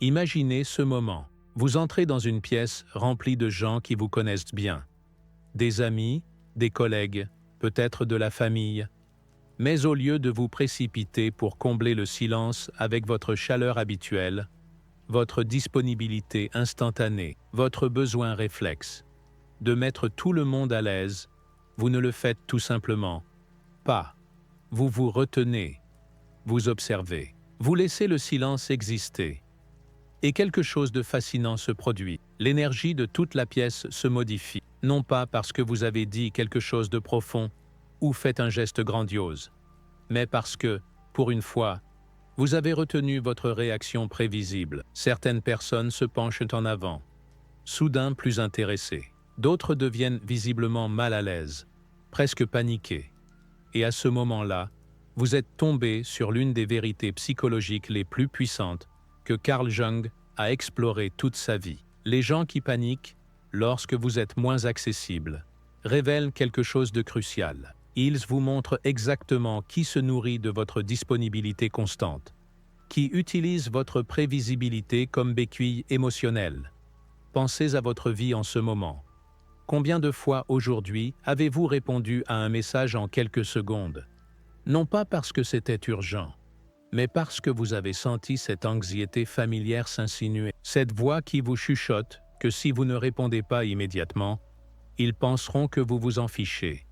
Imaginez ce moment. Vous entrez dans une pièce remplie de gens qui vous connaissent bien. Des amis, des collègues, peut-être de la famille. Mais au lieu de vous précipiter pour combler le silence avec votre chaleur habituelle, votre disponibilité instantanée, votre besoin réflexe, de mettre tout le monde à l'aise, vous ne le faites tout simplement pas. Vous vous retenez, vous observez, vous laissez le silence exister. Et quelque chose de fascinant se produit. L'énergie de toute la pièce se modifie, non pas parce que vous avez dit quelque chose de profond ou fait un geste grandiose, mais parce que, pour une fois, vous avez retenu votre réaction prévisible. Certaines personnes se penchent en avant, soudain plus intéressées. D'autres deviennent visiblement mal à l'aise, presque paniquées. Et à ce moment-là, vous êtes tombé sur l'une des vérités psychologiques les plus puissantes que Carl Jung a exploré toute sa vie. Les gens qui paniquent, lorsque vous êtes moins accessible, révèlent quelque chose de crucial. Ils vous montrent exactement qui se nourrit de votre disponibilité constante, qui utilise votre prévisibilité comme béquille émotionnelle. Pensez à votre vie en ce moment. Combien de fois aujourd'hui avez-vous répondu à un message en quelques secondes? Non pas parce que c'était urgent, mais parce que vous avez senti cette anxiété familière s'insinuer, cette voix qui vous chuchote que si vous ne répondez pas immédiatement, ils penseront que vous vous en fichez.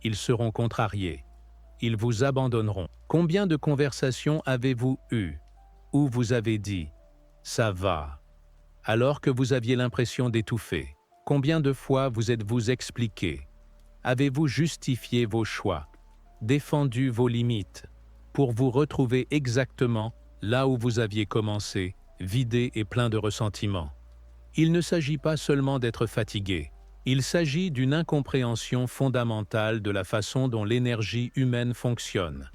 Ils seront contrariés. Ils vous abandonneront. Combien de conversations avez-vous eues où vous avez dit « ça va » alors que vous aviez l'impression d'étouffer? Combien de fois vous êtes-vous expliqué? Avez-vous justifié vos choix, défendu vos limites, pour vous retrouver exactement là où vous aviez commencé, vidé et plein de ressentiment? Il ne s'agit pas seulement d'être fatigué. Il s'agit d'une incompréhension fondamentale de la façon dont l'énergie humaine fonctionne,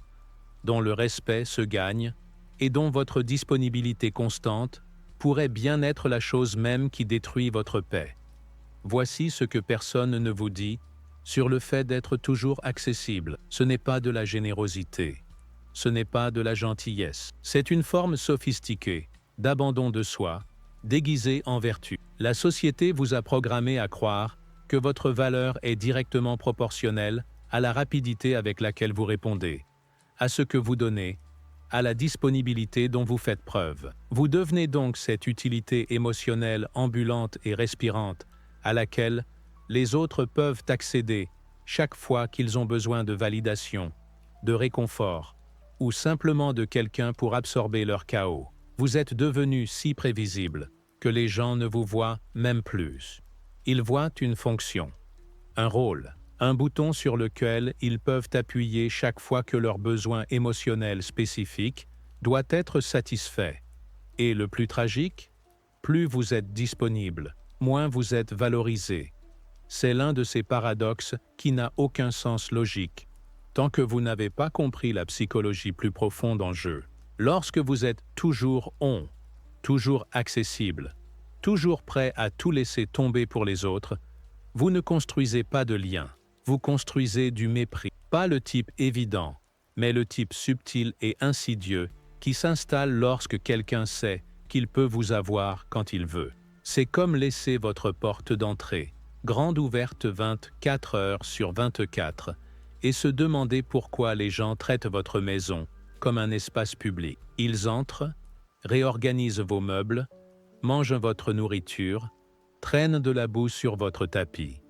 dont le respect se gagne et dont votre disponibilité constante pourrait bien être la chose même qui détruit votre paix. Voici ce que personne ne vous dit sur le fait d'être toujours accessible. Ce n'est pas de la générosité. Ce n'est pas de la gentillesse. C'est une forme sophistiquée d'abandon de soi, déguisée en vertu. La société vous a programmé à croire que votre valeur est directement proportionnelle à la rapidité avec laquelle vous répondez, à ce que vous donnez, à la disponibilité dont vous faites preuve. Vous devenez donc cette utilité émotionnelle ambulante et respirante à laquelle les autres peuvent accéder chaque fois qu'ils ont besoin de validation, de réconfort, ou simplement de quelqu'un pour absorber leur chaos. Vous êtes devenu si prévisible que les gens ne vous voient même plus. Ils voient une fonction, un rôle, un bouton sur lequel ils peuvent appuyer chaque fois que leur besoin émotionnel spécifique doit être satisfait. Et le plus tragique, plus vous êtes disponible, moins vous êtes valorisé. C'est l'un de ces paradoxes qui n'a aucun sens logique, tant que vous n'avez pas compris la psychologie plus profonde en jeu. Lorsque vous êtes toujours toujours accessible, toujours prêt à tout laisser tomber pour les autres, vous ne construisez pas de lien, vous construisez du mépris. Pas le type évident, mais le type subtil et insidieux qui s'installe lorsque quelqu'un sait qu'il peut vous avoir quand il veut. C'est comme laisser votre porte d'entrée, grande ouverte 24 heures sur 24, et se demander pourquoi les gens traitent votre maison comme un espace public. Ils entrent, réorganisent vos meubles, mangent votre nourriture, traînent de la boue sur votre tapis.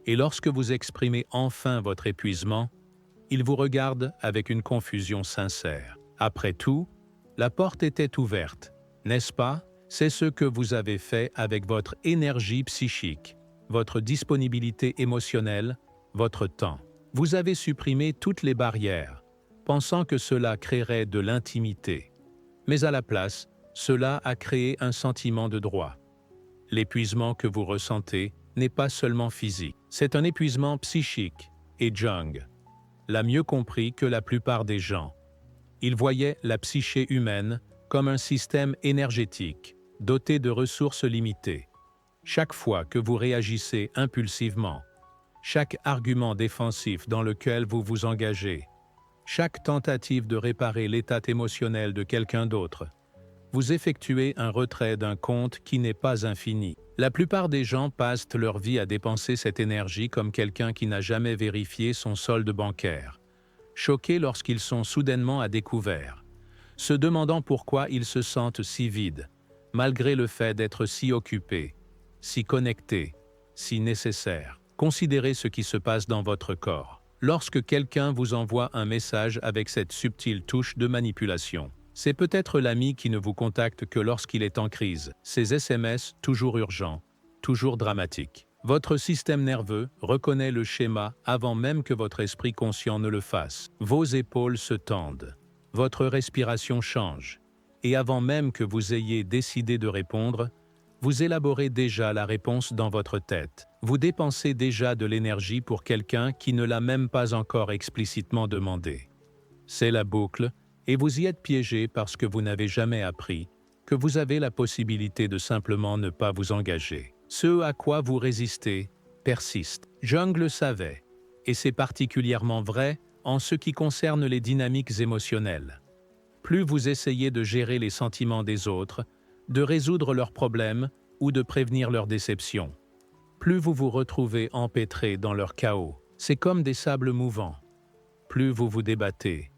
Et lorsque vous exprimez enfin votre épuisement, ils vous regardent avec une confusion sincère. Après tout, la porte était ouverte, n'est-ce pas? C'est ce que vous avez fait avec votre énergie psychique, votre disponibilité émotionnelle, votre temps. Vous avez supprimé toutes les barrières, pensant que cela créerait de l'intimité. Mais à la place, cela a créé un sentiment de droit. L'épuisement que vous ressentez n'est pas seulement physique, c'est un épuisement psychique, et Jung l'a mieux compris que la plupart des gens. Il voyait la psyché humaine comme un système énergétique, doté de ressources limitées. Chaque fois que vous réagissez impulsivement, chaque argument défensif dans lequel vous vous engagez, chaque tentative de réparer l'état émotionnel de quelqu'un d'autre, vous effectuez un retrait d'un compte qui n'est pas infini. La plupart des gens passent leur vie à dépenser cette énergie comme quelqu'un qui n'a jamais vérifié son solde bancaire, choqués lorsqu'ils sont soudainement à découvert, se demandant pourquoi ils se sentent si vides, malgré le fait d'être si occupés, si connectés, si nécessaires. Considérez ce qui se passe dans votre corps. Lorsque quelqu'un vous envoie un message avec cette subtile touche de manipulation, c'est peut-être l'ami qui ne vous contacte que lorsqu'il est en crise. Ces SMS toujours urgents, toujours dramatiques. Votre système nerveux reconnaît le schéma avant même que votre esprit conscient ne le fasse. Vos épaules se tendent, votre respiration change, et avant même que vous ayez décidé de répondre, vous élaborez déjà la réponse dans votre tête. Vous dépensez déjà de l'énergie pour quelqu'un qui ne l'a même pas encore explicitement demandé. C'est la boucle, et vous y êtes piégé parce que vous n'avez jamais appris que vous avez la possibilité de simplement ne pas vous engager. Ce à quoi vous résistez persiste. Jung le savait, et c'est particulièrement vrai en ce qui concerne les dynamiques émotionnelles. Plus vous essayez de gérer les sentiments des autres, de résoudre leurs problèmes ou de prévenir leurs déceptions, plus vous vous retrouvez empêtré dans leur chaos. C'est comme des sables mouvants. Plus vous vous débattez,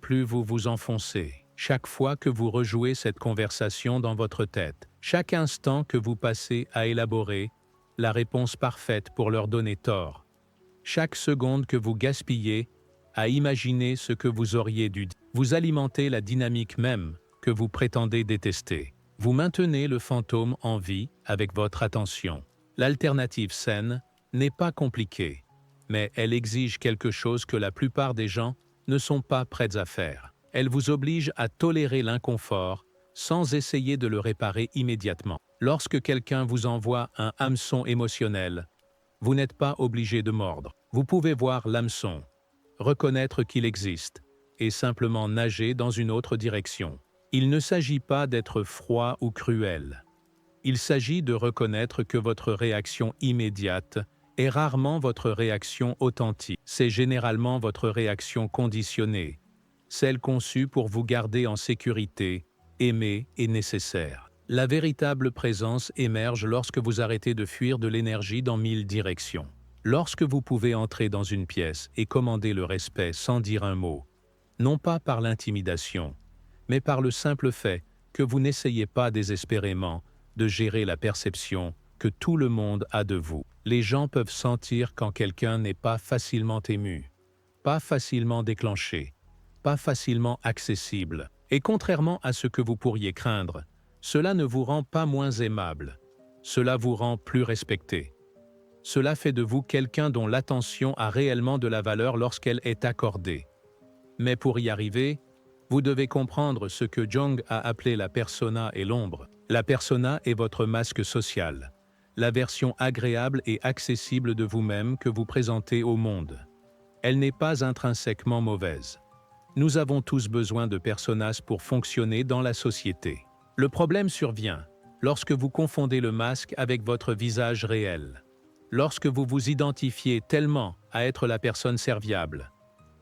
plus vous vous enfoncez. Chaque fois que vous rejouez cette conversation dans votre tête, chaque instant que vous passez à élaborer la réponse parfaite pour leur donner tort, chaque seconde que vous gaspillez à imaginer ce que vous auriez dû dire, vous alimentez la dynamique même que vous prétendez détester. Vous maintenez le fantôme en vie avec votre attention. L'alternative saine n'est pas compliquée, mais elle exige quelque chose que la plupart des gens ne sont pas prêts à faire. Elle vous oblige à tolérer l'inconfort sans essayer de le réparer immédiatement. Lorsque quelqu'un vous envoie un hameçon émotionnel, vous n'êtes pas obligé de mordre. Vous pouvez voir l'hameçon, reconnaître qu'il existe, et simplement nager dans une autre direction. Il ne s'agit pas d'être froid ou cruel. Il s'agit de reconnaître que votre réaction immédiate est rarement votre réaction authentique. C'est généralement votre réaction conditionnée, celle conçue pour vous garder en sécurité, aimé et nécessaire. La véritable présence émerge lorsque vous arrêtez de fuir de l'énergie dans 1000 directions. Lorsque vous pouvez entrer dans une pièce et commander le respect sans dire un mot, non pas par l'intimidation, mais par le simple fait que vous n'essayez pas désespérément de gérer la perception que tout le monde a de vous. Les gens peuvent sentir quand quelqu'un n'est pas facilement ému, pas facilement déclenché, pas facilement accessible. Et contrairement à ce que vous pourriez craindre, cela ne vous rend pas moins aimable, cela vous rend plus respecté. Cela fait de vous quelqu'un dont l'attention a réellement de la valeur lorsqu'elle est accordée. Mais pour y arriver, vous devez comprendre ce que Jung a appelé la persona et l'ombre. La persona est votre masque social, la version agréable et accessible de vous-même que vous présentez au monde. Elle n'est pas intrinsèquement mauvaise. Nous avons tous besoin de personas pour fonctionner dans la société. Le problème survient lorsque vous confondez le masque avec votre visage réel, lorsque vous vous identifiez tellement à être la personne serviable,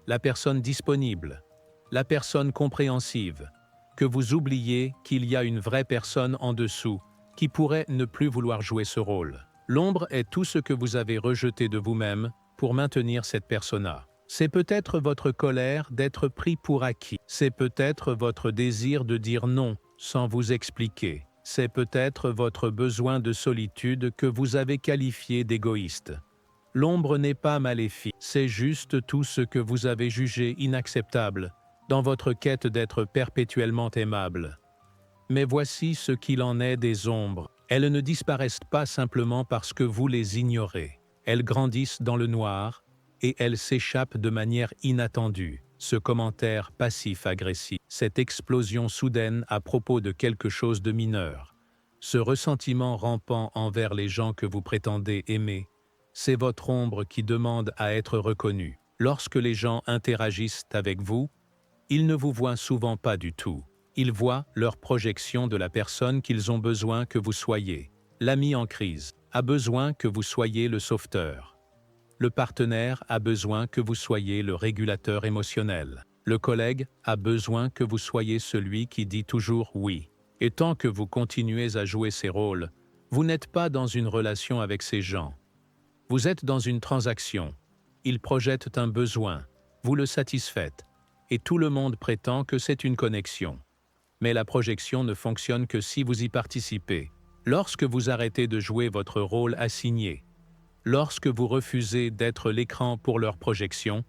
la personne disponible, la personne compréhensive, que vous oubliez qu'il y a une vraie personne en dessous qui pourrait ne plus vouloir jouer ce rôle. L'ombre est tout ce que vous avez rejeté de vous-même pour maintenir cette persona. C'est peut-être votre colère d'être pris pour acquis. C'est peut-être votre désir de dire non sans vous expliquer. C'est peut-être votre besoin de solitude que vous avez qualifié d'égoïste. L'ombre n'est pas maléfique, c'est juste tout ce que vous avez jugé inacceptable dans votre quête d'être perpétuellement aimable. Mais voici ce qu'il en est des ombres. Elles ne disparaissent pas simplement parce que vous les ignorez. Elles grandissent dans le noir et elles s'échappent de manière inattendue. Ce commentaire passif-agressif, cette explosion soudaine à propos de quelque chose de mineur, ce ressentiment rampant envers les gens que vous prétendez aimer, c'est votre ombre qui demande à être reconnue. Lorsque les gens interagissent avec vous, ils ne vous voient souvent pas du tout. Ils voient leur projection de la personne qu'ils ont besoin que vous soyez. L'ami en crise a besoin que vous soyez le sauveteur. Le partenaire a besoin que vous soyez le régulateur émotionnel. Le collègue a besoin que vous soyez celui qui dit toujours oui. Et tant que vous continuez à jouer ces rôles, vous n'êtes pas dans une relation avec ces gens. Vous êtes dans une transaction. Ils projettent un besoin, vous le satisfaites, et tout le monde prétend que c'est une connexion. Mais la projection ne fonctionne que si vous y participez. Lorsque vous arrêtez de jouer votre rôle assigné, lorsque vous refusez d'être l'écran pour leur projection,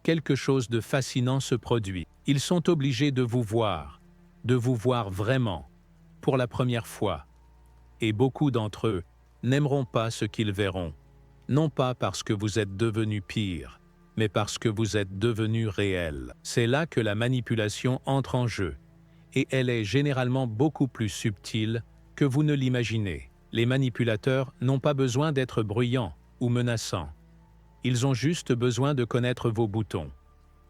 quelque chose de fascinant se produit. Ils sont obligés de vous voir vraiment, pour la première fois. Et beaucoup d'entre eux n'aimeront pas ce qu'ils verront, non pas parce que vous êtes devenu pire, mais parce que vous êtes devenu réel. C'est là que la manipulation entre en jeu, et elle est généralement beaucoup plus subtile que vous ne l'imaginez. Les manipulateurs n'ont pas besoin d'être bruyants ou menaçants. Ils ont juste besoin de connaître vos boutons.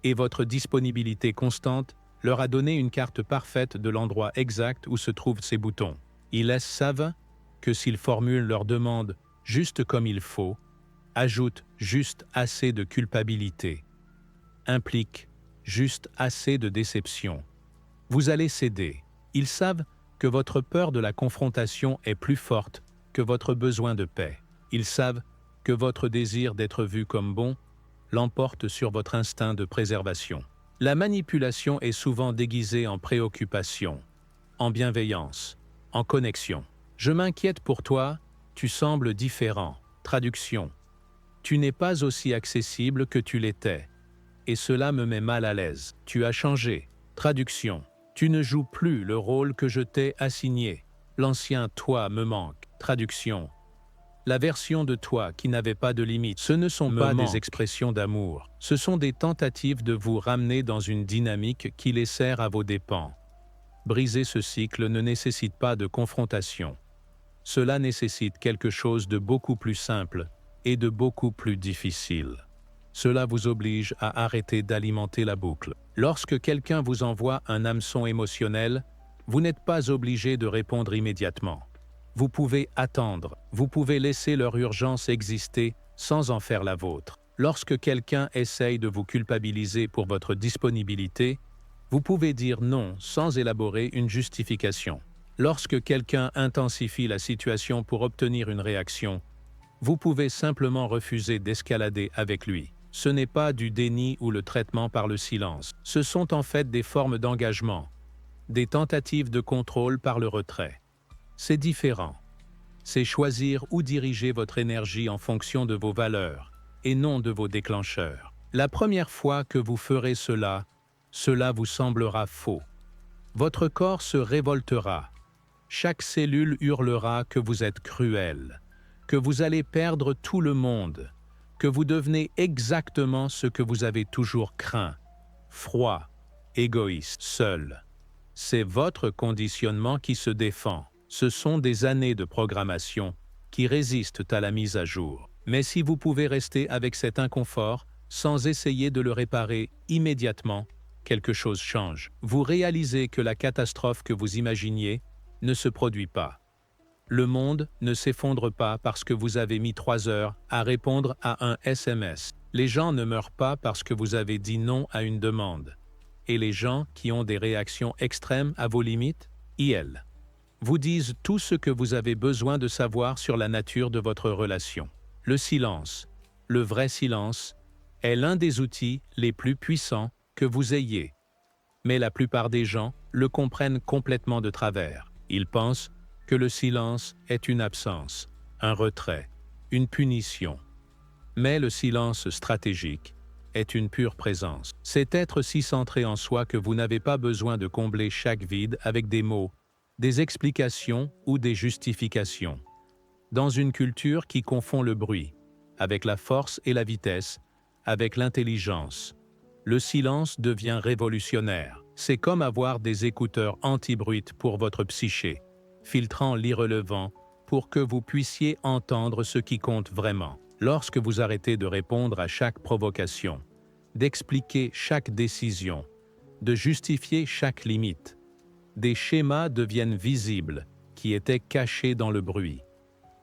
Et votre disponibilité constante leur a donné une carte parfaite de l'endroit exact où se trouvent ces boutons. Ils savent que s'ils formulent leur demande juste comme il faut, ajoutent juste assez de culpabilité, impliquent juste assez de déception, vous allez céder. Ils savent que votre peur de la confrontation est plus forte que votre besoin de paix. Ils savent que votre désir d'être vu comme bon l'emporte sur votre instinct de préservation. La manipulation est souvent déguisée en préoccupation, en bienveillance, en connexion. Je m'inquiète pour toi, tu sembles différent. Traduction. Tu n'es pas aussi accessible que tu l'étais, et cela me met mal à l'aise. Tu as changé. Traduction. Tu ne joues plus le rôle que je t'ai assigné. L'ancien toi me manque. Traduction. La version de toi qui n'avait pas de limite. Ce ne sont pas des expressions d'amour. Ce sont des tentatives de vous ramener dans une dynamique qui les sert à vos dépens. Briser ce cycle ne nécessite pas de confrontation. Cela nécessite quelque chose de beaucoup plus simple et de beaucoup plus difficile. Cela vous oblige à arrêter d'alimenter la boucle. Lorsque quelqu'un vous envoie un hameçon émotionnel, vous n'êtes pas obligé de répondre immédiatement. Vous pouvez attendre, vous pouvez laisser leur urgence exister sans en faire la vôtre. Lorsque quelqu'un essaye de vous culpabiliser pour votre disponibilité, vous pouvez dire non sans élaborer une justification. Lorsque quelqu'un intensifie la situation pour obtenir une réaction, vous pouvez simplement refuser d'escalader avec lui. Ce n'est pas du déni ou le traitement par le silence. Ce sont en fait des formes d'engagement, des tentatives de contrôle par le retrait. C'est différent. C'est choisir où diriger votre énergie en fonction de vos valeurs et non de vos déclencheurs. La première fois que vous ferez cela, cela vous semblera faux. Votre corps se révoltera. Chaque cellule hurlera que vous êtes cruel, que vous allez perdre tout le monde, que vous devenez exactement ce que vous avez toujours craint, froid, égoïste, seul. C'est votre conditionnement qui se défend. Ce sont des années de programmation qui résistent à la mise à jour. Mais si vous pouvez rester avec cet inconfort sans essayer de le réparer immédiatement, quelque chose change. Vous réalisez que la catastrophe que vous imaginiez ne se produit pas. Le monde ne s'effondre pas parce que vous avez mis 3 heures à répondre à un SMS. Les gens ne meurent pas parce que vous avez dit non à une demande. Et les gens qui ont des réactions extrêmes à vos limites, ils vous disent tout ce que vous avez besoin de savoir sur la nature de votre relation. Le silence, le vrai silence, est l'un des outils les plus puissants que vous ayez. Mais la plupart des gens le comprennent complètement de travers. Ils pensent que le silence est une absence, un retrait, une punition. Mais le silence stratégique est une pure présence. C'est être si centré en soi que vous n'avez pas besoin de combler chaque vide avec des mots, des explications ou des justifications. Dans une culture qui confond le bruit avec la force et la vitesse, avec l'intelligence, le silence devient révolutionnaire. C'est comme avoir des écouteurs anti-bruit pour votre psyché, filtrant l'irrelevant pour que vous puissiez entendre ce qui compte vraiment. Lorsque vous arrêtez de répondre à chaque provocation, d'expliquer chaque décision, de justifier chaque limite, des schémas deviennent visibles qui étaient cachés dans le bruit.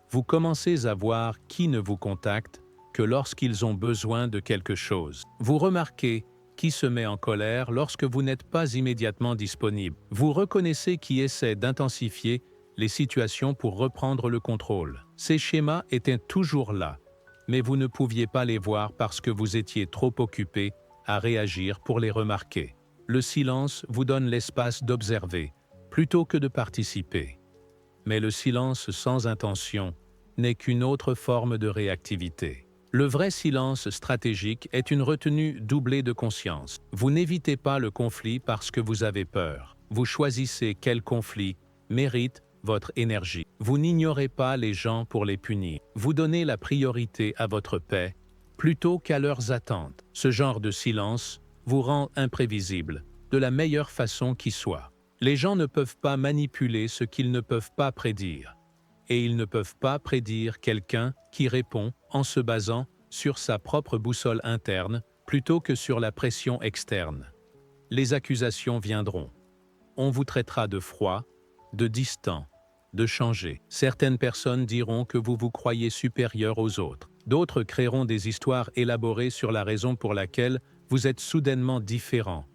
Vous commencez à voir qui ne vous contacte que lorsqu'ils ont besoin de quelque chose. Vous remarquez qui se met en colère lorsque vous n'êtes pas immédiatement disponible. Vous reconnaissez qui essaie d'intensifier les situations pour reprendre le contrôle. Ces schémas étaient toujours là, mais vous ne pouviez pas les voir parce que vous étiez trop occupé à réagir pour les remarquer. Le silence vous donne l'espace d'observer, plutôt que de participer. Mais le silence sans intention n'est qu'une autre forme de réactivité. Le vrai silence stratégique est une retenue doublée de conscience. Vous n'évitez pas le conflit parce que vous avez peur. Vous choisissez quel conflit mérite votre énergie. Vous n'ignorez pas les gens pour les punir. Vous donnez la priorité à votre paix plutôt qu'à leurs attentes. Ce genre de silence vous rend imprévisible, de la meilleure façon qui soit. Les gens ne peuvent pas manipuler ce qu'ils ne peuvent pas prédire. Et ils ne peuvent pas prédire quelqu'un qui répond en se basant sur sa propre boussole interne plutôt que sur la pression externe. Les accusations viendront. On vous traitera de froid, de distant, de changé. Certaines personnes diront que vous vous croyez supérieur aux autres. D'autres créeront des histoires élaborées sur la raison pour laquelle vous êtes soudainement différent.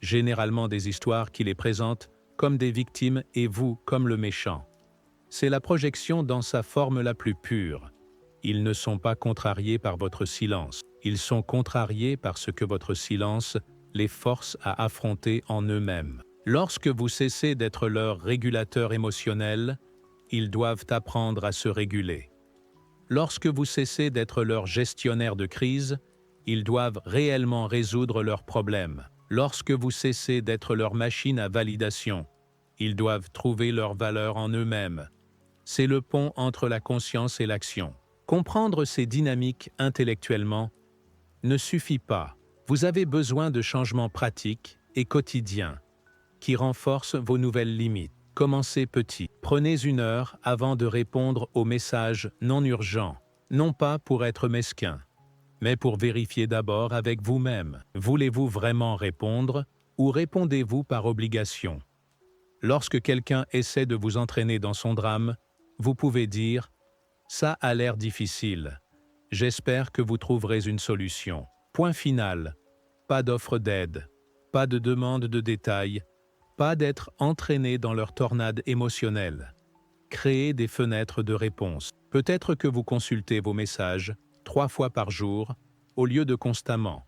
Généralement des histoires qui les présentent comme des victimes et vous comme le méchant. C'est la projection dans sa forme la plus pure. Ils ne sont pas contrariés par votre silence. Ils sont contrariés parce que votre silence les force à affronter en eux-mêmes. Lorsque vous cessez d'être leur régulateur émotionnel, ils doivent apprendre à se réguler. Lorsque vous cessez d'être leur gestionnaire de crise, ils doivent réellement résoudre leurs problèmes. Lorsque vous cessez d'être leur machine à validation, ils doivent trouver leur valeur en eux-mêmes. C'est le pont entre la conscience et l'action. Comprendre ces dynamiques intellectuellement ne suffit pas. Vous avez besoin de changements pratiques et quotidiens qui renforcent vos nouvelles limites. Commencez petit. Prenez 1 heure avant de répondre aux messages non urgents, non pas pour être mesquin, mais pour vérifier d'abord avec vous-même. Voulez-vous vraiment répondre ou répondez-vous par obligation? Lorsque quelqu'un essaie de vous entraîner dans son drame, vous pouvez dire « Ça a l'air difficile. J'espère que vous trouverez une solution. » Point final. Pas d'offre d'aide, pas de demande de détails, pas d'être entraîné dans leur tornade émotionnelle. Créez des fenêtres de réponse. Peut-être que vous consultez vos messages 3 fois par jour au lieu de constamment.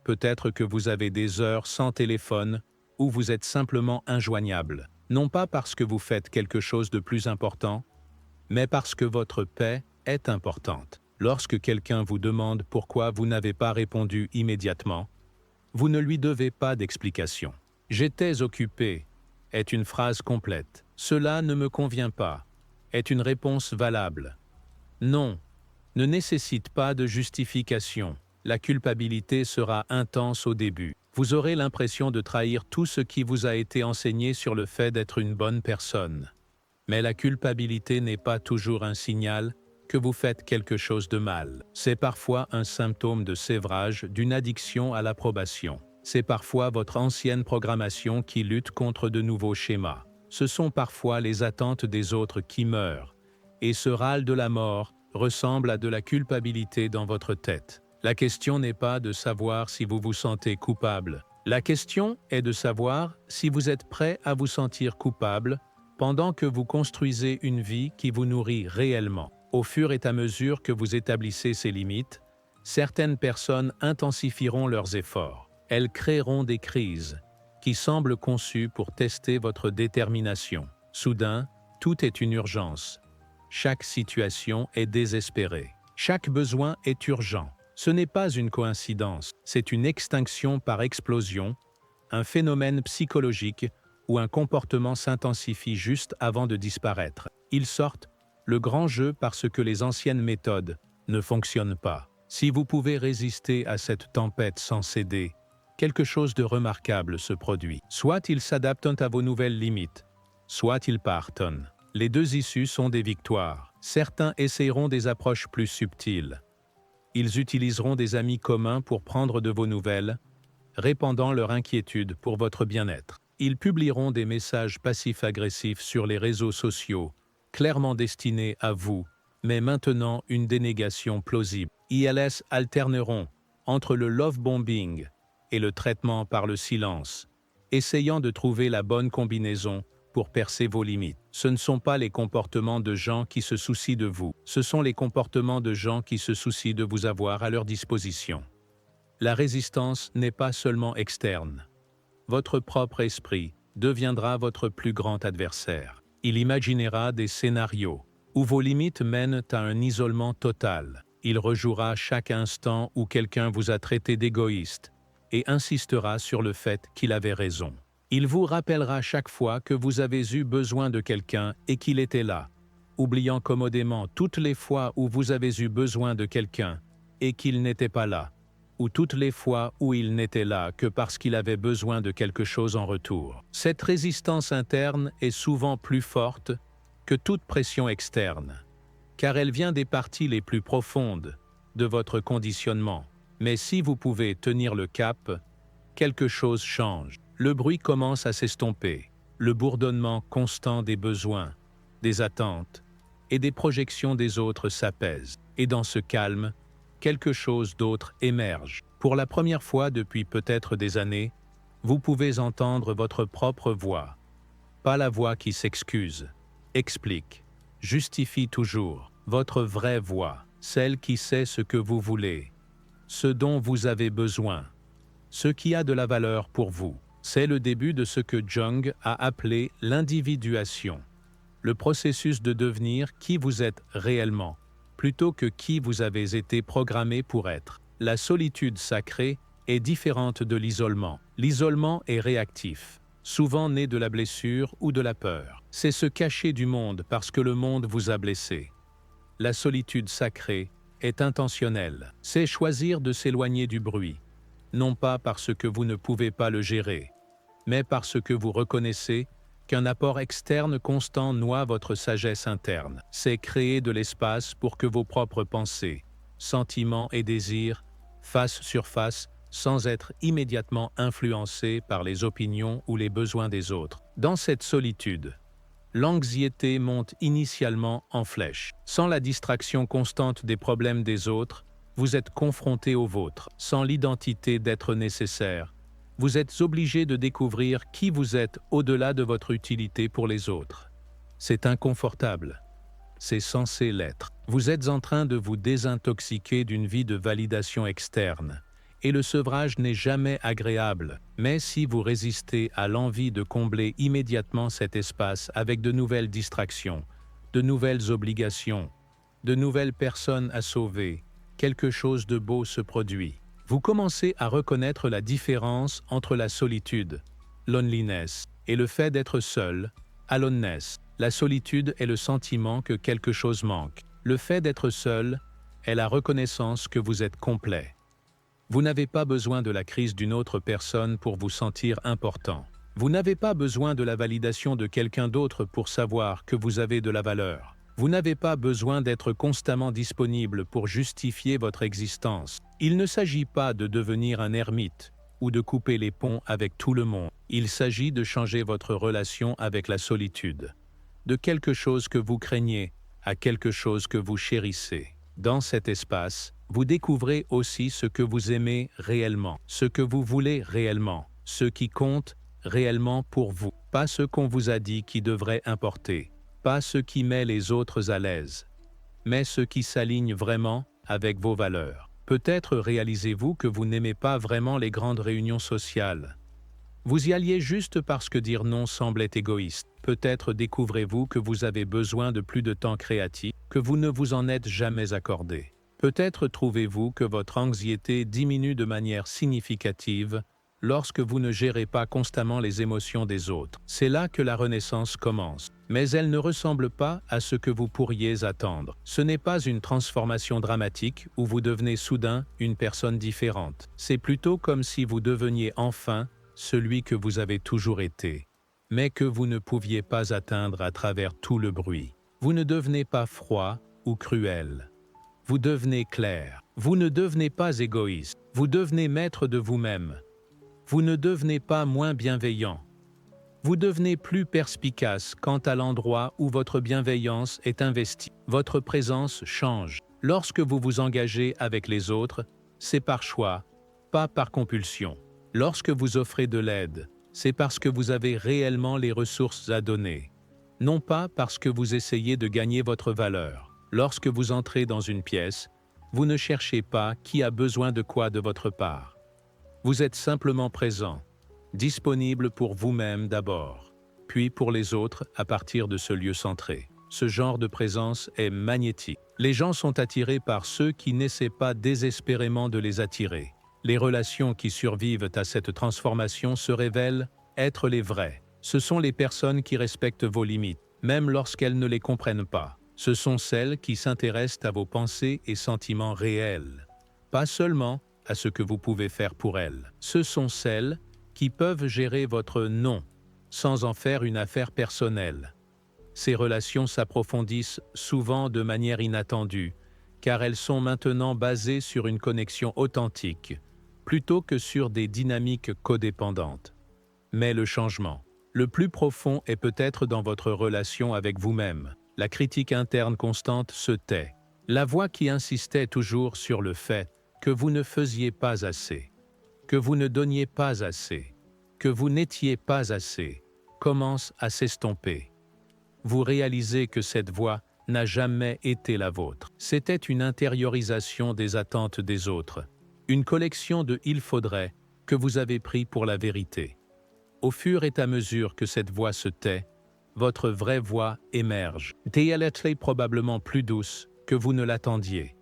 Peut-être que vous avez des heures sans téléphone ou vous êtes simplement injoignable. Non pas parce que vous faites quelque chose de plus important, mais parce que votre paix est importante. Lorsque quelqu'un vous demande pourquoi vous n'avez pas répondu immédiatement, vous ne lui devez pas d'explication. « J'étais occupé » est une phrase complète. « Cela ne me convient pas » est une réponse valable. « Non » ne nécessite pas de justification. La culpabilité sera intense au début. Vous aurez l'impression de trahir tout ce qui vous a été enseigné sur le fait d'être une bonne personne. Mais la culpabilité n'est pas toujours un signal que vous faites quelque chose de mal. C'est parfois un symptôme de sévrage d'une addiction à l'approbation. C'est parfois votre ancienne programmation qui lutte contre de nouveaux schémas. Ce sont parfois les attentes des autres qui meurent. Et ce râle de la mort ressemble à de la culpabilité dans votre tête. La question n'est pas de savoir si vous vous sentez coupable. La question est de savoir si vous êtes prêt à vous sentir coupable pendant que vous construisez une vie qui vous nourrit réellement. Au fur et à mesure que vous établissez ces limites, certaines personnes intensifieront leurs efforts. Elles créeront des crises qui semblent conçues pour tester votre détermination. Soudain, tout est une urgence. Chaque situation est désespérée. Chaque besoin est urgent. Ce n'est pas une coïncidence, c'est une extinction par explosion, un phénomène psychologique où un comportement s'intensifie juste avant de disparaître. Ils sortent le grand jeu parce que les anciennes méthodes ne fonctionnent pas. Si vous pouvez résister à cette tempête sans céder, quelque chose de remarquable se produit. Soit ils s'adaptent à vos nouvelles limites, soit ils partent. Les 2 issues sont des victoires. Certains essayeront des approches plus subtiles. Ils utiliseront des amis communs pour prendre de vos nouvelles, répandant leur inquiétude pour votre bien-être. Ils publieront des messages passifs-agressifs sur les réseaux sociaux, clairement destinés à vous, mais maintenant une dénégation plausible. Ils alterneront entre le love bombing et le traitement par le silence, essayant de trouver la bonne combinaison pour percer vos limites. Ce ne sont pas les comportements de gens qui se soucient de vous, ce sont les comportements de gens qui se soucient de vous avoir à leur disposition. La résistance n'est pas seulement externe. Votre propre esprit deviendra votre plus grand adversaire. Il imaginera des scénarios où vos limites mènent à un isolement total. Il rejouera chaque instant où quelqu'un vous a traité d'égoïste et insistera sur le fait qu'il avait raison. Il vous rappellera chaque fois que vous avez eu besoin de quelqu'un et qu'il était là, oubliant commodément toutes les fois où vous avez eu besoin de quelqu'un et qu'il n'était pas là, ou toutes les fois où il n'était là que parce qu'il avait besoin de quelque chose en retour. Cette résistance interne est souvent plus forte que toute pression externe, car elle vient des parties les plus profondes de votre conditionnement. Mais si vous pouvez tenir le cap, quelque chose change. Le bruit commence à s'estomper, le bourdonnement constant des besoins, des attentes et des projections des autres s'apaise. Et dans ce calme, quelque chose d'autre émerge. Pour la première fois depuis peut-être des années, vous pouvez entendre votre propre voix. Pas la voix qui s'excuse, explique, justifie toujours. Votre vraie voix, celle qui sait ce que vous voulez, ce dont vous avez besoin, ce qui a de la valeur pour vous. C'est le début de ce que Jung a appelé l'individuation, le processus de devenir qui vous êtes réellement, plutôt que qui vous avez été programmé pour être. La solitude sacrée est différente de l'isolement. L'isolement est réactif, souvent né de la blessure ou de la peur. C'est se cacher du monde parce que le monde vous a blessé. La solitude sacrée est intentionnelle. C'est choisir de s'éloigner du bruit, non pas parce que vous ne pouvez pas le gérer, mais parce que vous reconnaissez qu'un apport externe constant noie votre sagesse interne. C'est créer de l'espace pour que vos propres pensées, sentiments et désirs fassent surface sans être immédiatement influencés par les opinions ou les besoins des autres. Dans cette solitude, l'anxiété monte initialement en flèche. Sans la distraction constante des problèmes des autres, vous êtes confronté aux vôtres. Sans l'identité d'être nécessaire, vous êtes obligé de découvrir qui vous êtes au-delà de votre utilité pour les autres. C'est inconfortable. C'est censé l'être. Vous êtes en train de vous désintoxiquer d'une vie de validation externe. Et le sevrage n'est jamais agréable. Mais si vous résistez à l'envie de combler immédiatement cet espace avec de nouvelles distractions, de nouvelles obligations, de nouvelles personnes à sauver, quelque chose de beau se produit. Vous commencez à reconnaître la différence entre la solitude, loneliness, et le fait d'être seul, aloneness. La solitude est le sentiment que quelque chose manque. Le fait d'être seul est la reconnaissance que vous êtes complet. Vous n'avez pas besoin de la crise d'une autre personne pour vous sentir important. Vous n'avez pas besoin de la validation de quelqu'un d'autre pour savoir que vous avez de la valeur. Vous n'avez pas besoin d'être constamment disponible pour justifier votre existence. Il ne s'agit pas de devenir un ermite ou de couper les ponts avec tout le monde. Il s'agit de changer votre relation avec la solitude, de quelque chose que vous craignez à quelque chose que vous chérissez. Dans cet espace, vous découvrez aussi ce que vous aimez réellement, ce que vous voulez réellement, ce qui compte réellement pour vous, pas ce qu'on vous a dit qui devrait importer, pas ce qui met les autres à l'aise, mais ce qui s'aligne vraiment avec vos valeurs. Peut-être réalisez-vous que vous n'aimez pas vraiment les grandes réunions sociales. Vous y alliez juste parce que dire non semblait égoïste. Peut-être découvrez-vous que vous avez besoin de plus de temps créatif, que vous ne vous en êtes jamais accordé. Peut-être trouvez-vous que votre anxiété diminue de manière significative lorsque vous ne gérez pas constamment les émotions des autres. C'est là que la renaissance commence. Mais elle ne ressemble pas à ce que vous pourriez attendre. Ce n'est pas une transformation dramatique où vous devenez soudain une personne différente. C'est plutôt comme si vous deveniez enfin celui que vous avez toujours été, mais que vous ne pouviez pas atteindre à travers tout le bruit. Vous ne devenez pas froid ou cruel. Vous devenez clair. Vous ne devenez pas égoïste. Vous devenez maître de vous-même. Vous ne devenez pas moins bienveillant. Vous devenez plus perspicace quant à l'endroit où votre bienveillance est investie. Votre présence change. Lorsque vous vous engagez avec les autres, c'est par choix, pas par compulsion. Lorsque vous offrez de l'aide, c'est parce que vous avez réellement les ressources à donner, non pas parce que vous essayez de gagner votre valeur. Lorsque vous entrez dans une pièce, vous ne cherchez pas qui a besoin de quoi de votre part. Vous êtes simplement présent, disponible pour vous-même d'abord, puis pour les autres à partir de ce lieu centré. Ce genre de présence est magnétique. Les gens sont attirés par ceux qui n'essaient pas désespérément de les attirer. Les relations qui survivent à cette transformation se révèlent être les vraies. Ce sont les personnes qui respectent vos limites, même lorsqu'elles ne les comprennent pas. Ce sont celles qui s'intéressent à vos pensées et sentiments réels, pas seulement à ce que vous pouvez faire pour elles. Ce sont celles qui peuvent gérer votre non, sans en faire une affaire personnelle. Ces relations s'approfondissent souvent de manière inattendue, car elles sont maintenant basées sur une connexion authentique, plutôt que sur des dynamiques codépendantes. Mais le changement, le plus profond est peut-être dans votre relation avec vous-même. La critique interne constante se tait. La voix qui insistait toujours sur le fait que vous ne faisiez pas assez, que vous ne donniez pas assez, que vous n'étiez pas assez, commence à s'estomper. Vous réalisez que cette voix n'a jamais été la vôtre. C'était une intériorisation des attentes des autres, une collection de « il faudrait » que vous avez pris pour la vérité. Au fur et à mesure que cette voix se tait, votre vraie voix émerge. Et elle est probablement plus douce que vous ne l'attendiez.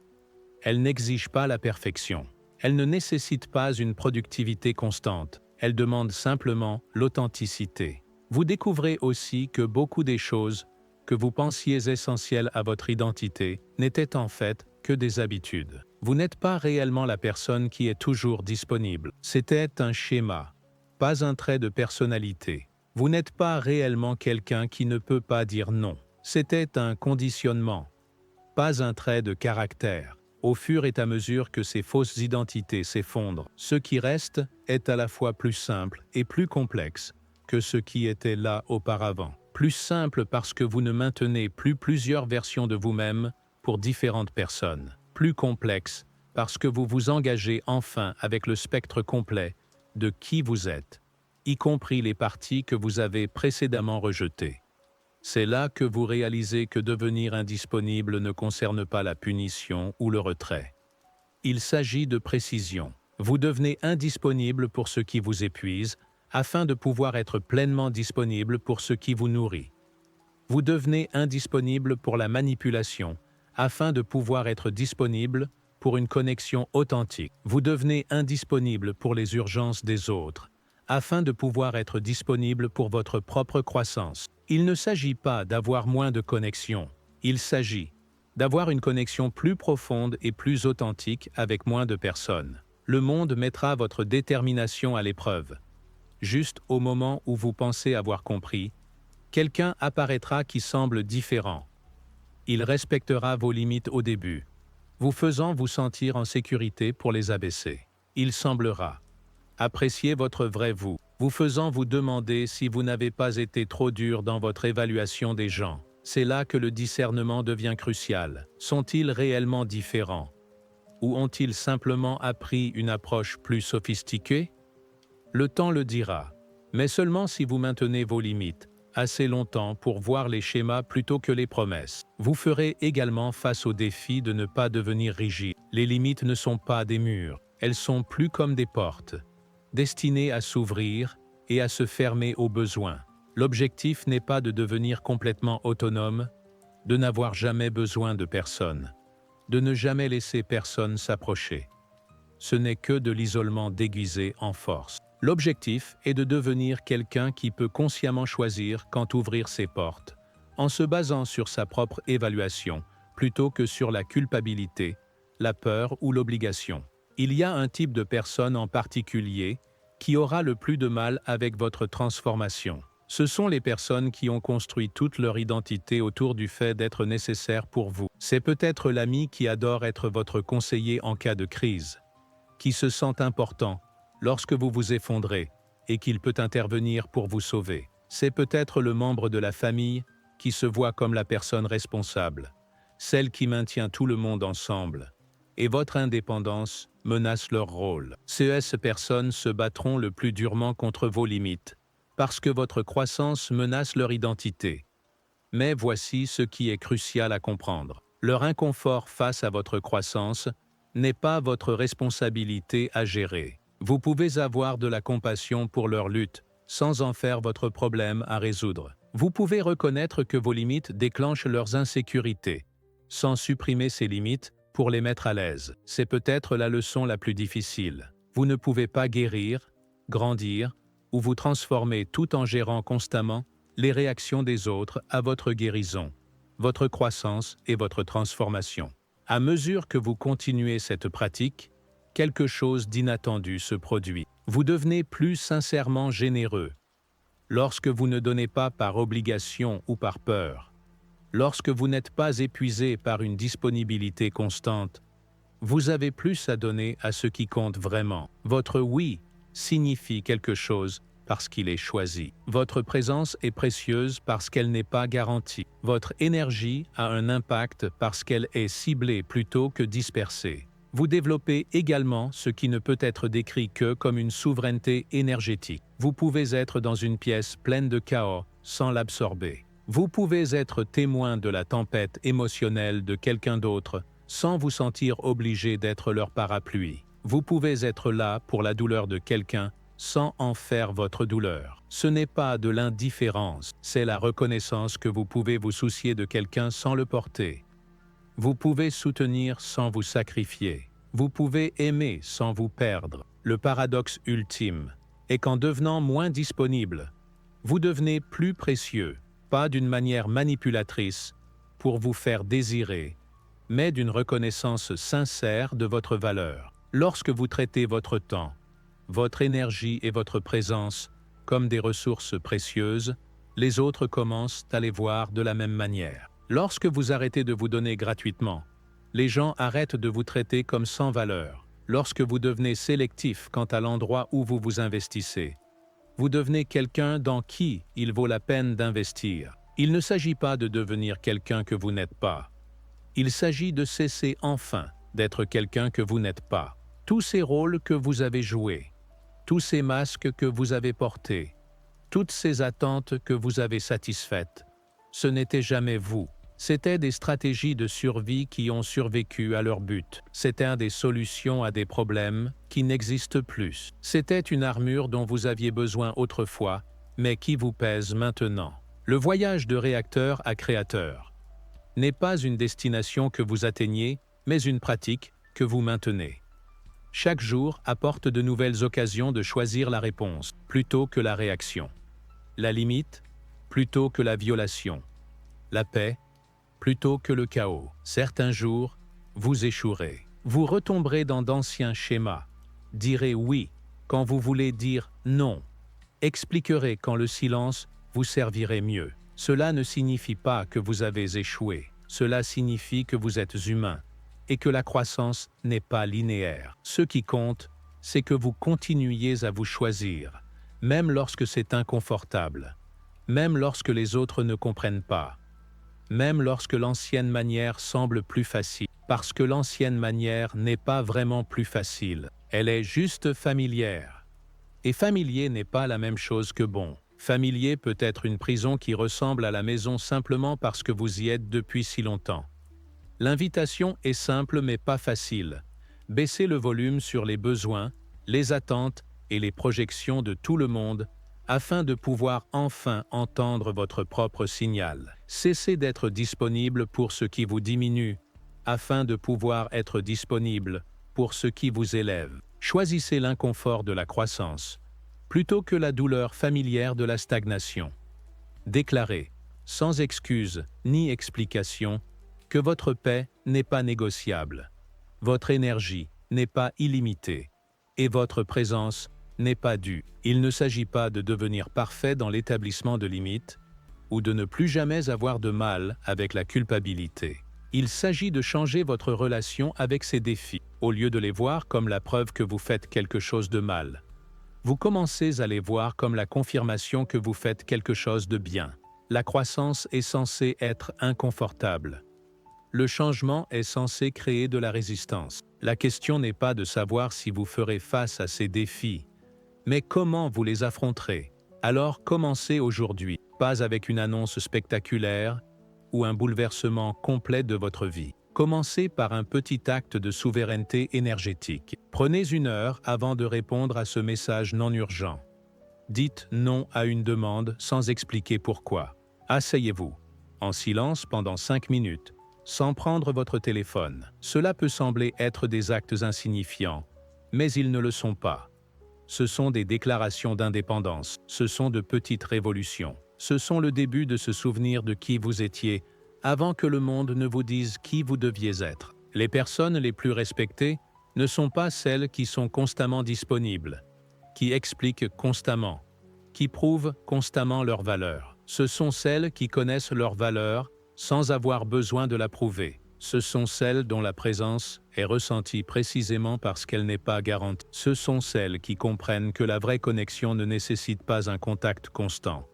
Elle n'exige pas la perfection. Elle ne nécessite pas une productivité constante. Elle demande simplement l'authenticité. Vous découvrez aussi que beaucoup des choses que vous pensiez essentielles à votre identité n'étaient en fait que des habitudes. Vous n'êtes pas réellement la personne qui est toujours disponible. C'était un schéma, pas un trait de personnalité. Vous n'êtes pas réellement quelqu'un qui ne peut pas dire non. C'était un conditionnement, pas un trait de caractère. Au fur et à mesure que ces fausses identités s'effondrent, ce qui reste est à la fois plus simple et plus complexe que ce qui était là auparavant. Plus simple parce que vous ne maintenez plus plusieurs versions de vous-même pour différentes personnes. Plus complexe parce que vous vous engagez enfin avec le spectre complet de qui vous êtes, y compris les parties que vous avez précédemment rejetées. C'est là que vous réalisez que devenir indisponible ne concerne pas la punition ou le retrait. Il s'agit de précision. Vous devenez indisponible pour ce qui vous épuise, afin de pouvoir être pleinement disponible pour ce qui vous nourrit. Vous devenez indisponible pour la manipulation, afin de pouvoir être disponible pour une connexion authentique. Vous devenez indisponible pour les urgences des autres, afin de pouvoir être disponible pour votre propre croissance. Il ne s'agit pas d'avoir moins de connexion, il s'agit d'avoir une connexion plus profonde et plus authentique avec moins de personnes. Le monde mettra votre détermination à l'épreuve. Juste au moment où vous pensez avoir compris, quelqu'un apparaîtra qui semble différent. Il respectera vos limites au début, vous faisant vous sentir en sécurité pour les abaisser. Il semblera apprécier votre vrai vous, vous faisant vous demander si vous n'avez pas été trop dur dans votre évaluation des gens. C'est là que le discernement devient crucial. Sont-ils réellement différents? Ou ont-ils simplement appris une approche plus sophistiquée? Le temps le dira, mais seulement si vous maintenez vos limites assez longtemps pour voir les schémas plutôt que les promesses. Vous ferez également face au défi de ne pas devenir rigide. Les limites ne sont pas des murs, elles sont plus comme des portes, destinées à s'ouvrir et à se fermer au besoin. L'objectif n'est pas de devenir complètement autonome, de n'avoir jamais besoin de personne, de ne jamais laisser personne s'approcher. Ce n'est que de l'isolement déguisé en force. L'objectif est de devenir quelqu'un qui peut consciemment choisir quand ouvrir ses portes, en se basant sur sa propre évaluation, plutôt que sur la culpabilité, la peur ou l'obligation. Il y a un type de personne en particulier qui aura le plus de mal avec votre transformation. Ce sont les personnes qui ont construit toute leur identité autour du fait d'être nécessaires pour vous. C'est peut-être l'ami qui adore être votre conseiller en cas de crise, qui se sent important lorsque vous vous effondrez et qu'il peut intervenir pour vous sauver. C'est peut-être le membre de la famille qui se voit comme la personne responsable, celle qui maintient tout le monde ensemble, et votre indépendance menacent leur rôle. Ces personnes se battront le plus durement contre vos limites, parce que votre croissance menace leur identité. Mais voici ce qui est crucial à comprendre. Leur inconfort face à votre croissance n'est pas votre responsabilité à gérer. Vous pouvez avoir de la compassion pour leur lutte, sans en faire votre problème à résoudre. Vous pouvez reconnaître que vos limites déclenchent leurs insécurités, sans supprimer ces limites pour les mettre à l'aise. C'est peut-être la leçon la plus difficile. Vous ne pouvez pas guérir, grandir ou vous transformer tout en gérant constamment les réactions des autres à votre guérison, votre croissance et votre transformation. À mesure que vous continuez cette pratique, quelque chose d'inattendu se produit. Vous devenez plus sincèrement généreux. Lorsque vous ne donnez pas par obligation ou par peur, lorsque vous n'êtes pas épuisé par une disponibilité constante, vous avez plus à donner à ce qui compte vraiment. Votre oui signifie quelque chose parce qu'il est choisi. Votre présence est précieuse parce qu'elle n'est pas garantie. Votre énergie a un impact parce qu'elle est ciblée plutôt que dispersée. Vous développez également ce qui ne peut être décrit que comme une souveraineté énergétique. Vous pouvez être dans une pièce pleine de chaos sans l'absorber. Vous pouvez être témoin de la tempête émotionnelle de quelqu'un d'autre sans vous sentir obligé d'être leur parapluie. Vous pouvez être là pour la douleur de quelqu'un sans en faire votre douleur. Ce n'est pas de l'indifférence, c'est la reconnaissance que vous pouvez vous soucier de quelqu'un sans le porter. Vous pouvez soutenir sans vous sacrifier. Vous pouvez aimer sans vous perdre. Le paradoxe ultime est qu'en devenant moins disponible, vous devenez plus précieux, pas d'une manière manipulatrice pour vous faire désirer, mais d'une reconnaissance sincère de votre valeur. Lorsque vous traitez votre temps, votre énergie et votre présence comme des ressources précieuses, les autres commencent à les voir de la même manière. Lorsque vous arrêtez de vous donner gratuitement, les gens arrêtent de vous traiter comme sans valeur. Lorsque vous devenez sélectif quant à l'endroit où vous vous investissez, vous devenez quelqu'un dans qui il vaut la peine d'investir. Il ne s'agit pas de devenir quelqu'un que vous n'êtes pas. Il s'agit de cesser enfin d'être quelqu'un que vous n'êtes pas. Tous ces rôles que vous avez joués, tous ces masques que vous avez portés, toutes ces attentes que vous avez satisfaites, ce n'était jamais vous. C'étaient des stratégies de survie qui ont survécu à leur but. C'était des solutions à des problèmes qui n'existent plus. C'était une armure dont vous aviez besoin autrefois, mais qui vous pèse maintenant. Le voyage de réacteur à créateur n'est pas une destination que vous atteignez, mais une pratique que vous maintenez. Chaque jour apporte de nouvelles occasions de choisir la réponse plutôt que la réaction. La limite plutôt que la violation. La paix plutôt que le chaos. Certains jours, vous échouerez. Vous retomberez dans d'anciens schémas. Direz oui quand vous voulez dire non. Expliquerez quand le silence vous servirait mieux. Cela ne signifie pas que vous avez échoué. Cela signifie que vous êtes humain et que la croissance n'est pas linéaire. Ce qui compte, c'est que vous continuiez à vous choisir, même lorsque c'est inconfortable, même lorsque les autres ne comprennent pas, même lorsque l'ancienne manière semble plus facile, parce que l'ancienne manière n'est pas vraiment plus facile, elle est juste familière. Et familier n'est pas la même chose que bon. Familier peut être une prison qui ressemble à la maison simplement parce que vous y êtes depuis si longtemps. L'invitation est simple mais pas facile. Baissez le volume sur les besoins, les attentes et les projections de tout le monde afin de pouvoir enfin entendre votre propre signal. Cessez d'être disponible pour ce qui vous diminue afin de pouvoir être disponible pour ce qui vous élève. Choisissez l'inconfort de la croissance plutôt que la douleur familière de la stagnation. Déclarez, sans excuse ni explication, que votre paix n'est pas négociable, votre énergie n'est pas illimitée et votre présence n'est pas due. Il ne s'agit pas de devenir parfait dans l'établissement de limites ou de ne plus jamais avoir de mal avec la culpabilité. Il s'agit de changer votre relation avec ces défis. Au lieu de les voir comme la preuve que vous faites quelque chose de mal, vous commencez à les voir comme la confirmation que vous faites quelque chose de bien. La croissance est censée être inconfortable. Le changement est censé créer de la résistance. La question n'est pas de savoir si vous ferez face à ces défis, mais comment vous les affronterez. Alors commencez aujourd'hui, pas avec une annonce spectaculaire ou un bouleversement complet de votre vie. Commencez par un petit acte de souveraineté énergétique. Prenez 1 heure avant de répondre à ce message non urgent. Dites non à une demande sans expliquer pourquoi. Asseyez-vous, en silence pendant 5 minutes, sans prendre votre téléphone. Cela peut sembler être des actes insignifiants, mais ils ne le sont pas. Ce sont des déclarations d'indépendance, ce sont de petites révolutions. Ce sont le début de se souvenir de qui vous étiez avant que le monde ne vous dise qui vous deviez être. Les personnes les plus respectées ne sont pas celles qui sont constamment disponibles, qui expliquent constamment, qui prouvent constamment leur valeur. Ce sont celles qui connaissent leur valeur sans avoir besoin de la prouver. Ce sont celles dont la présence est ressentie précisément parce qu'elle n'est pas garantie. Ce sont celles qui comprennent que la vraie connexion ne nécessite pas un contact constant,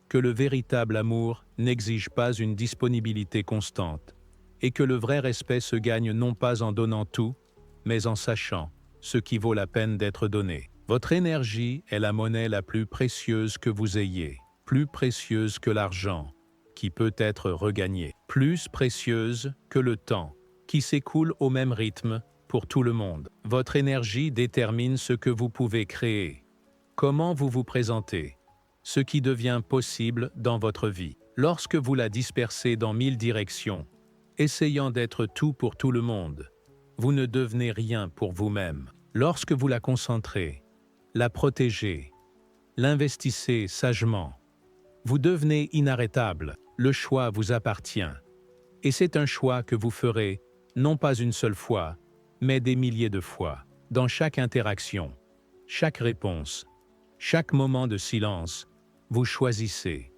que le véritable amour n'exige pas une disponibilité constante, et que le vrai respect se gagne non pas en donnant tout, mais en sachant ce qui vaut la peine d'être donné. Votre énergie est la monnaie la plus précieuse que vous ayez, plus précieuse que l'argent, qui peut être regagnée, plus précieuse que le temps, qui s'écoule au même rythme pour tout le monde. Votre énergie détermine ce que vous pouvez créer, comment vous vous présentez, ce qui devient possible dans votre vie. Lorsque vous la dispersez dans 1000 directions, essayant d'être tout pour tout le monde, vous ne devenez rien pour vous-même. Lorsque vous la concentrez, la protégez, l'investissez sagement, vous devenez inarrêtable. Le choix vous appartient. Et c'est un choix que vous ferez, non pas une seule fois, mais des milliers de fois. Dans chaque interaction, chaque réponse, chaque moment de silence, vous choisissez.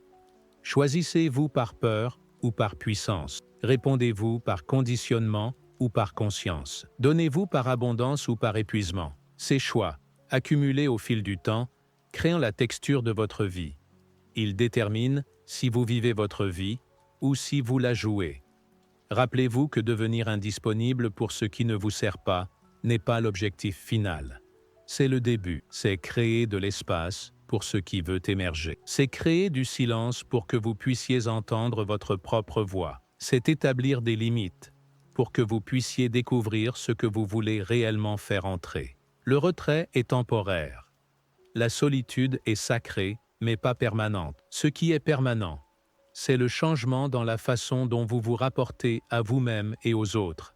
Choisissez-vous par peur ou par puissance? Répondez-vous par conditionnement ou par conscience? Donnez-vous par abondance ou par épuisement? Ces choix, accumulés au fil du temps, créent la texture de votre vie. Ils déterminent si vous vivez votre vie ou si vous la jouez. Rappelez-vous que devenir indisponible pour ce qui ne vous sert pas n'est pas l'objectif final. C'est le début, c'est créer de l'espace pour ce qui veut émerger. C'est créer du silence pour que vous puissiez entendre votre propre voix. C'est établir des limites pour que vous puissiez découvrir ce que vous voulez réellement faire entrer. Le retrait est temporaire. La solitude est sacrée, mais pas permanente. Ce qui est permanent, c'est le changement dans la façon dont vous vous rapportez à vous-même et aux autres.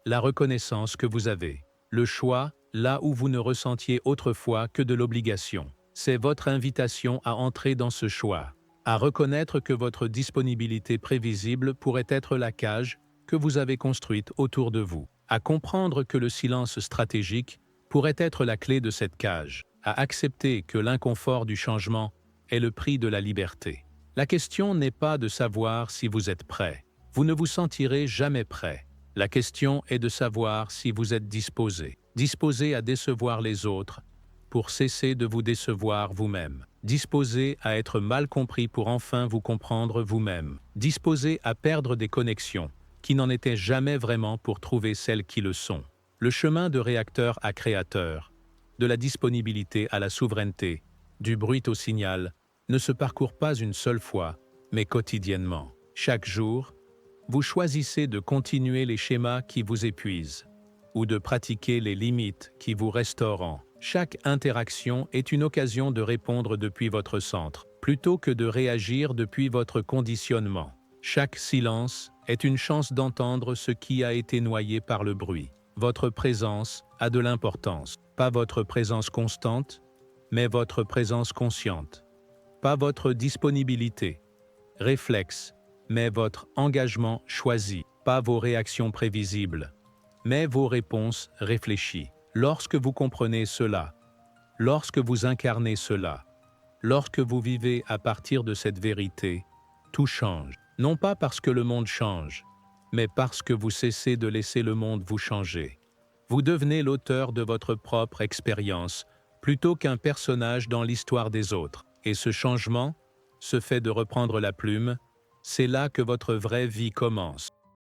La reconnaissance que vous avez. Le choix, là où vous ne ressentiez autrefois que de l'obligation. C'est votre invitation à entrer dans ce choix, à reconnaître que votre disponibilité prévisible pourrait être la cage que vous avez construite autour de vous, à comprendre que le silence stratégique pourrait être la clé de cette cage, à accepter que l'inconfort du changement est le prix de la liberté. La question n'est pas de savoir si vous êtes prêt. Vous ne vous sentirez jamais prêt. La question est de savoir si vous êtes disposé à décevoir les autres pour cesser de vous décevoir vous-même, disposé à être mal compris pour enfin vous comprendre vous-même, disposé à perdre des connexions qui n'en étaient jamais vraiment pour trouver celles qui le sont. Le chemin de réacteur à créateur, de la disponibilité à la souveraineté, du bruit au signal, ne se parcourt pas une seule fois, mais quotidiennement. Chaque jour, vous choisissez de continuer les schémas qui vous épuisent, ou de pratiquer les limites qui vous restaurent. Chaque interaction est une occasion de répondre depuis votre centre, plutôt que de réagir depuis votre conditionnement. Chaque silence est une chance d'entendre ce qui a été noyé par le bruit. Votre présence a de l'importance, pas votre présence constante, mais votre présence consciente. Pas votre disponibilité, réflexe, mais votre engagement choisi. Pas vos réactions prévisibles, mais vos réponses réfléchies. Lorsque vous comprenez cela, lorsque vous incarnez cela, lorsque vous vivez à partir de cette vérité, tout change. Non pas parce que le monde change, mais parce que vous cessez de laisser le monde vous changer. Vous devenez l'auteur de votre propre expérience, plutôt qu'un personnage dans l'histoire des autres. Et ce changement, ce fait de reprendre la plume, c'est là que votre vraie vie commence.